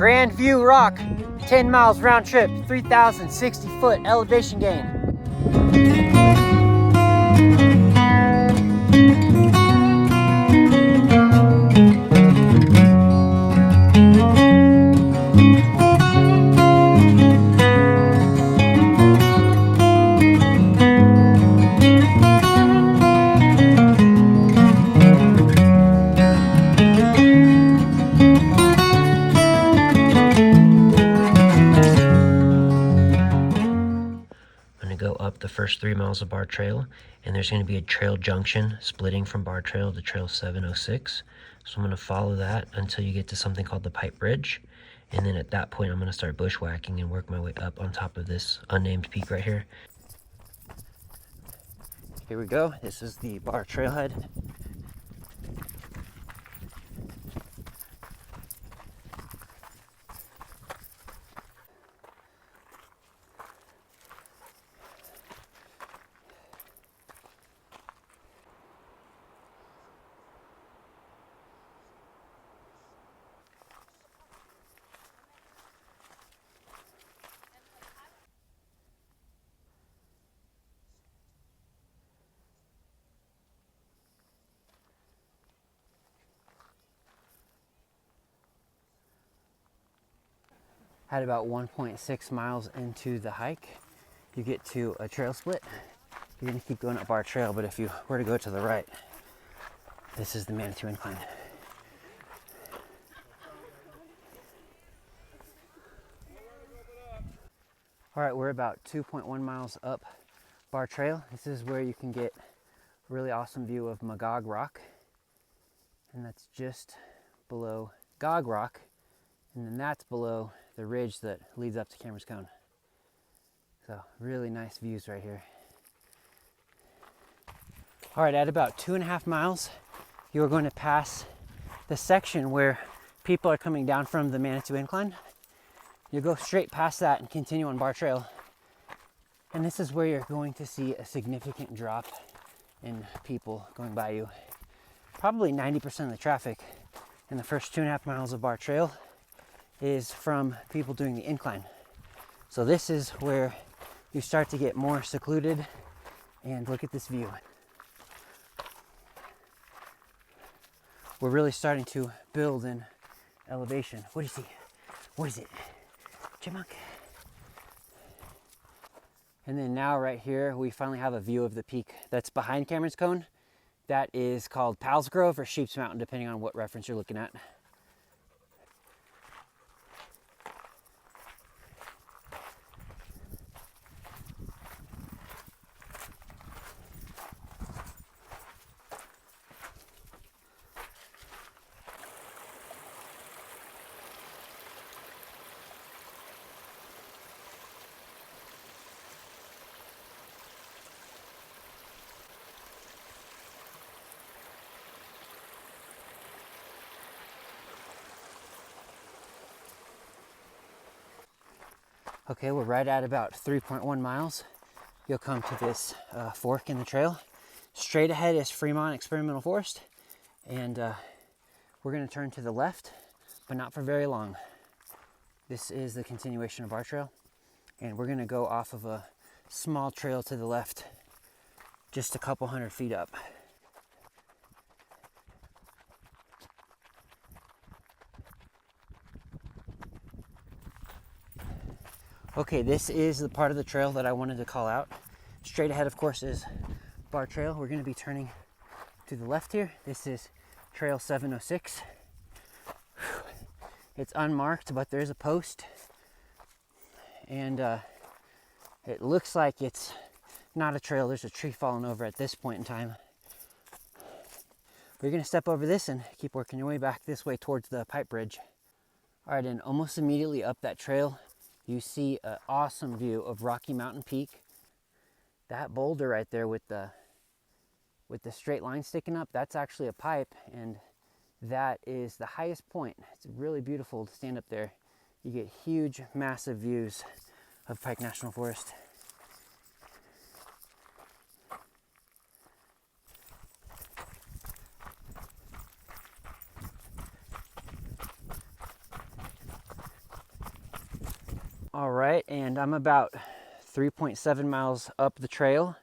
Grandview Rock, 10 miles round trip, 3,060 foot elevation gain. Go up the first 3 miles of Barr Trail, and there's going to be a trail junction splitting from Barr Trail to Trail 706. So I'm going to follow that until you get to something called the Pike Bridge, and then at that point I'm going to start bushwhacking and work my way up on top of this unnamed peak right here. Here we go. This is the Barr Trailhead. At about 1.6 miles into the hike, you get to a trail split. You're gonna keep going up Barr Trail, but if you were to go to the right, this is the Manitou Incline. All right, we're about 2.1 miles up Barr Trail. This is where you can get a really awesome view of Magog Rock, and that's just below Gog Rock, and then that's below the ridge that leads up to Cameron's Cone. So really nice views right here. All right, at about 2.5 miles, you are going to pass the section where people are coming down from the Manitou Incline. You go straight past that and continue on Barr Trail. And this is where you're going to see a significant drop in people going by you. Probably 90% of the traffic in the first 2.5 miles of Barr Trail is from people doing the incline. So this is where you start to get more secluded, and look at this view. We're really starting to build in elevation. What do you see? What is it? Chipmunk. And then now right here, we finally have a view of the peak that's behind Cameron's Cone. That is called Powell's Grove or Sheep's Mountain, depending on what reference you're looking at. Okay, we're right at about 3.1 miles. You'll come to this fork in the trail. Straight ahead is Fremont Experimental Forest, and we're going to turn to the left, but not for very long. This is the continuation of Barr Trail, and we're going to go off of a small trail to the left, just a couple hundred feet up. Okay, this is the part of the trail that I wanted to call out. Straight ahead, of course, is Barr Trail. We're going to be turning to the left here. This is Trail 706. It's unmarked, but there's a post, and it looks like it's not a trail. There's a tree falling over at this point in time. We're going to step over this and keep working your way back this way towards the Pike Bridge. All right, and almost immediately up that trail, you see an awesome view of Rocky Mountain Peak. That boulder right there with the straight line sticking up, that's actually a pipe, and that is the highest point. It's really beautiful to stand up there. You get huge, massive views of Pike National Forest. All right, and I'm about 3.7 miles up the trail.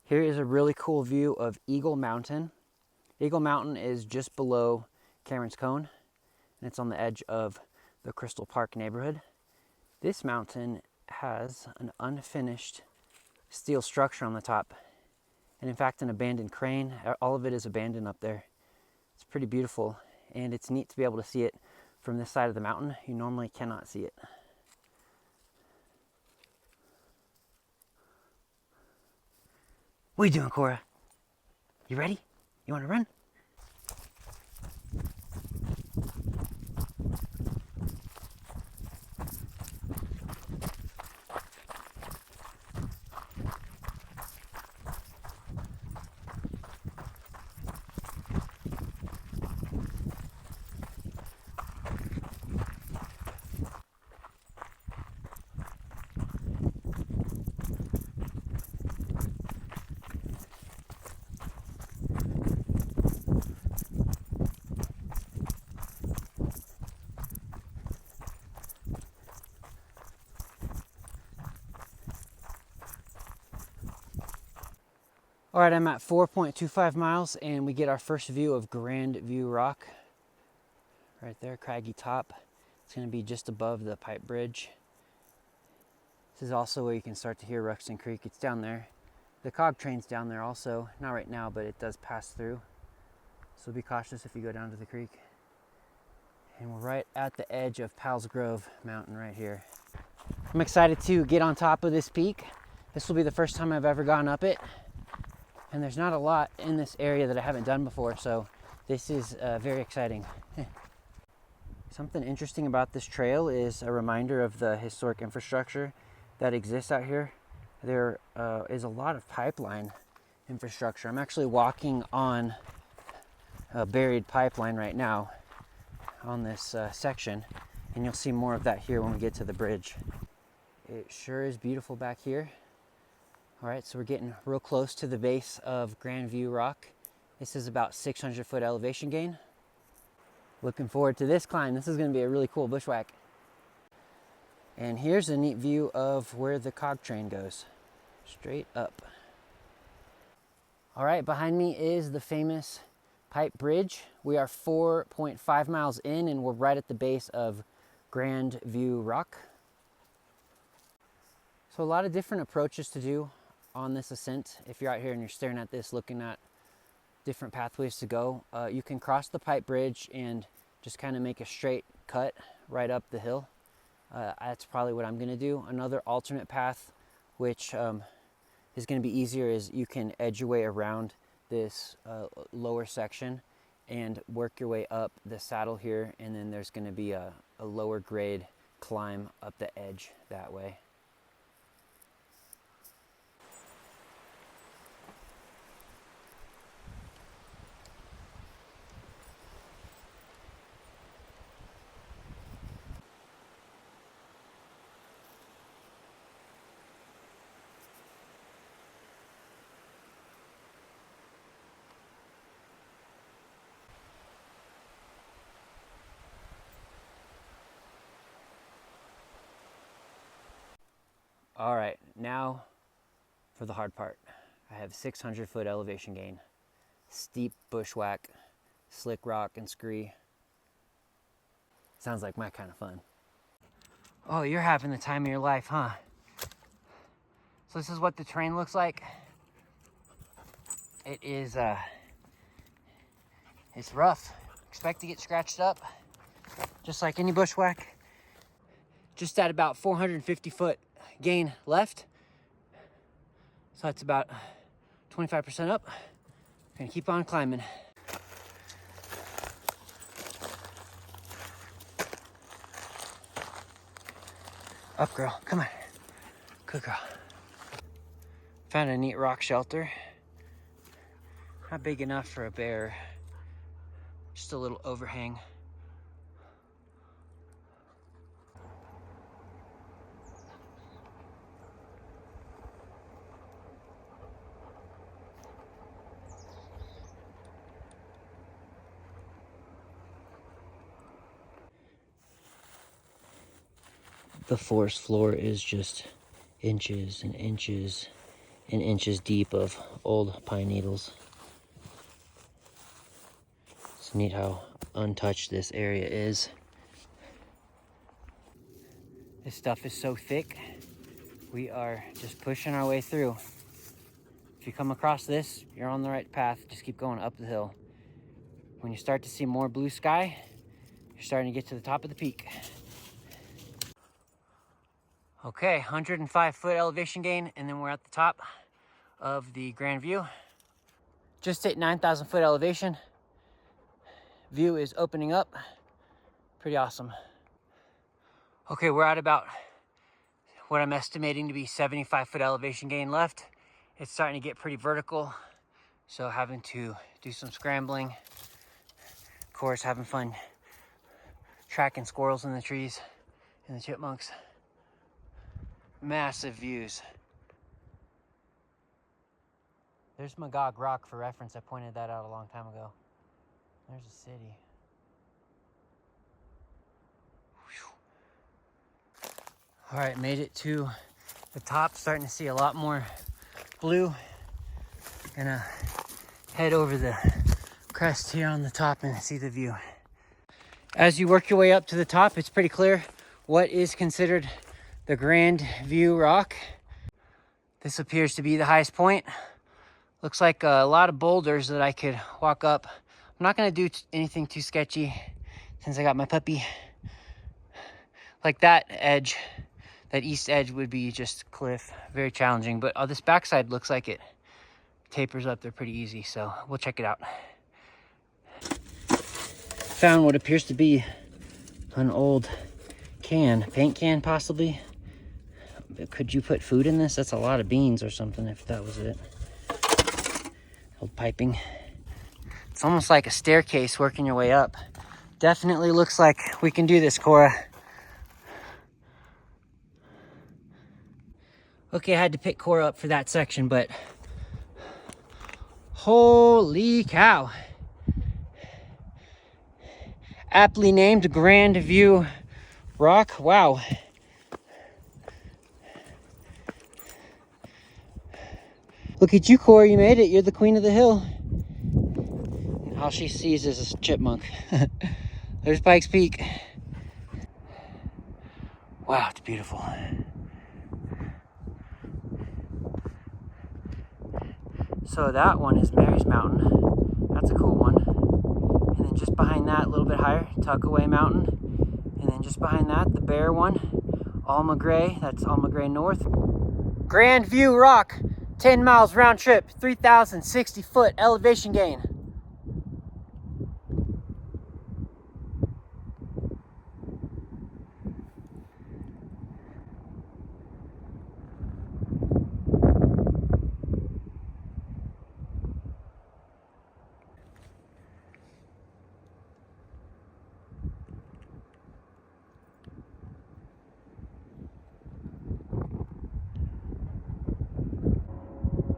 Here is a really cool view of Eagle Mountain. Eagle Mountain is just below Cameron's Cone, and it's on the edge of the Crystal Park neighborhood. This mountain has an unfinished steel structure on the top, and in fact an abandoned crane. All of it is abandoned up there. It's pretty beautiful, and it's neat to be able to see it from this side of the mountain. You normally cannot see it. What are you doing, Cora? You ready? You want to run? All right, I'm at 4.25 miles and we get our first view of Grandview Rock. Right there, craggy top. It's gonna be just above the pipe bridge. This is also where you can start to hear Ruxton Creek. It's down there. The cog train's down there also, not right now, but it does pass through. So be cautious if you go down to the creek. And we're right at the edge of Powell's Grove Mountain right here. I'm excited to get on top of this peak. This will be the first time I've ever gone up it. And there's not a lot in this area that I haven't done before, so this is very exciting. Something interesting about this trail is a reminder of the historic infrastructure that exists out here. There is a lot of pipeline infrastructure. I'm actually walking on a buried pipeline right now on this section, and you'll see more of that here when we get to the bridge. It sure is beautiful back here. All right, so we're getting real close to the base of Grandview Rock. This is about 600-foot elevation gain. Looking forward to this climb. This is gonna be a really cool bushwhack. And here's a neat view of where the cog train goes, straight up. All right, behind me is the famous Pipe Bridge. We are 4.5 miles in and we're right at the base of Grandview Rock. So a lot of different approaches to do on this ascent. If you're out here and you're staring at this, looking at different pathways to go, you can cross the pipe bridge and just kind of make a straight cut right up the hill. That's probably what I'm going to do. Another alternate path, which is going to be easier, is you can edge your way around this lower section and work your way up the saddle here, and then there's going to be a lower grade climb up the edge that way. All right, now for the hard part. I have 600-foot elevation gain, steep bushwhack, slick rock and scree. Sounds like my kind of fun. Oh, you're having the time of your life, huh? So this is what the terrain looks like. It is, it's rough. Expect to get scratched up, just like any bushwhack. Just at about 450 foot gain left. So that's about 25% up. Gonna keep on climbing. Up, girl, come on. Good girl. Found a neat rock shelter. Not big enough for a bear. Just a little overhang. The forest floor is just inches and inches and inches deep of old pine needles. It's neat how untouched this area is. This stuff is so thick, we are just pushing our way through. If you come across this, you're on the right path. Just keep going up the hill. When you start to see more blue sky, you're starting to get to the top of the peak. Okay, 105-foot elevation gain, and then we're at the top of the Grandview. Just at 9,000-foot elevation. View is opening up. Pretty awesome. Okay, we're at about what I'm estimating to be 75-foot elevation gain left. It's starting to get pretty vertical, so having to do some scrambling. Of course, having fun tracking squirrels in the trees and the chipmunks. Massive views. There's Magog Rock for reference. I pointed that out a long time ago. There's a city. All right, made it to the top. Starting to see a lot more blue. Gonna head over the crest here on the top and see the view. As you work your way up to the top, it's pretty clear what is considered the Grandview rock. This appears to be the highest point. Looks like a lot of boulders that I could walk up. I'm not gonna do anything too sketchy since I got my puppy. Like that edge, that east edge would be just cliff, very challenging. But this backside looks like it tapers up there pretty easy, so we'll check it out. Found what appears to be an old paint can possibly. Could you put food in this? That's a lot of beans or something if that was it. Old piping. It's almost like a staircase working your way up. Definitely looks like we can do this, Cora. Okay, I had to pick Cora up for that section, but holy cow. Aptly named Grandview Rock. Wow. Look at you, Cora. You made it. You're the queen of the hill. And all she sees is a chipmunk. There's Pikes Peak. Wow, it's beautiful. So that one is Mary's Mountain. That's a cool one. And then just behind that, a little bit higher, Tuckaway Mountain. And then just behind that, the Bear one, Alma Gray. That's Alma Gray North. Grandview Rock. 10 miles round trip, 3,060-foot elevation gain.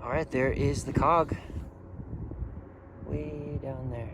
All right, there is the cog. Way down there.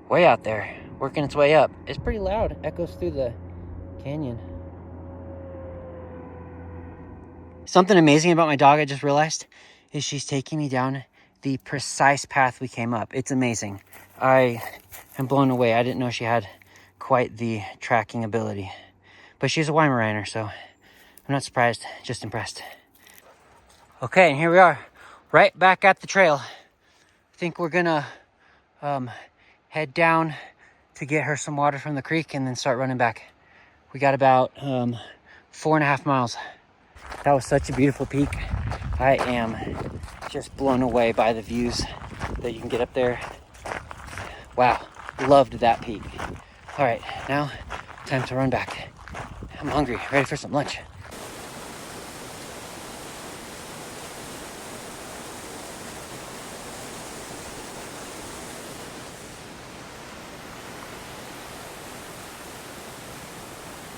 Way out there, working its way up. It's pretty loud, echoes through the canyon. Something amazing about my dog I just realized is she's taking me down the precise path we came up. It's amazing. I am blown away. I didn't know she had quite the tracking ability. But she's a Weimaraner, so I'm not surprised, just impressed. Okay, and here we are, right back at the trail. I think we're gonna head down to get her some water from the creek and then start running back. We got about 4.5 miles. That was such a beautiful peak. I am just blown away by the views that you can get up there. Wow, loved that peak. All right, now time to run back. I'm hungry, ready for some lunch.